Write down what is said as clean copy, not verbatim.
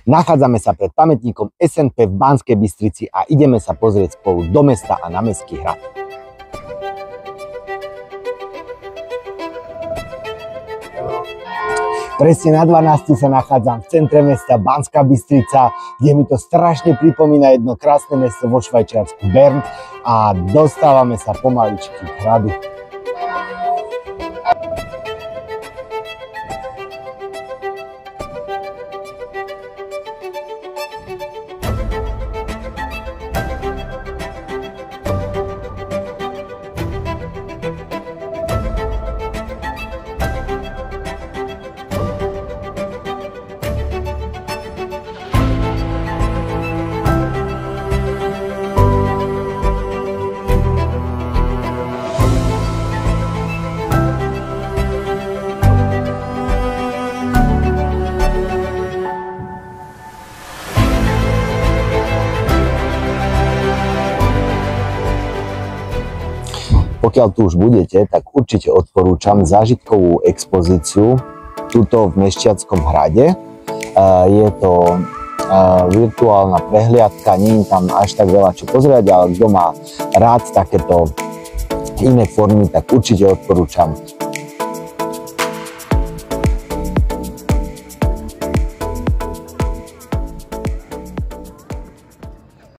Nachádzame sa pred pamätníkom SNP v Banskej Bystrici a ideme sa pozrieť spolu do mesta a na Mestský hrad. Presne na 12. sa nachádzam v centre mesta Banská Bystrica, kde mi to strašne pripomína jedno krásne mesto vo Švajčiarsku, Bern, a dostávame sa pomaličky k hradu. Pokiaľ tu už budete, tak určite odporúčam zážitkovú expozíciu tuto v Mešťanskom hrade. Je to virtuálna prehliadka, nie je tam až tak veľa čo pozerať, ale kto má rád takéto iné formy, tak určite odporúčam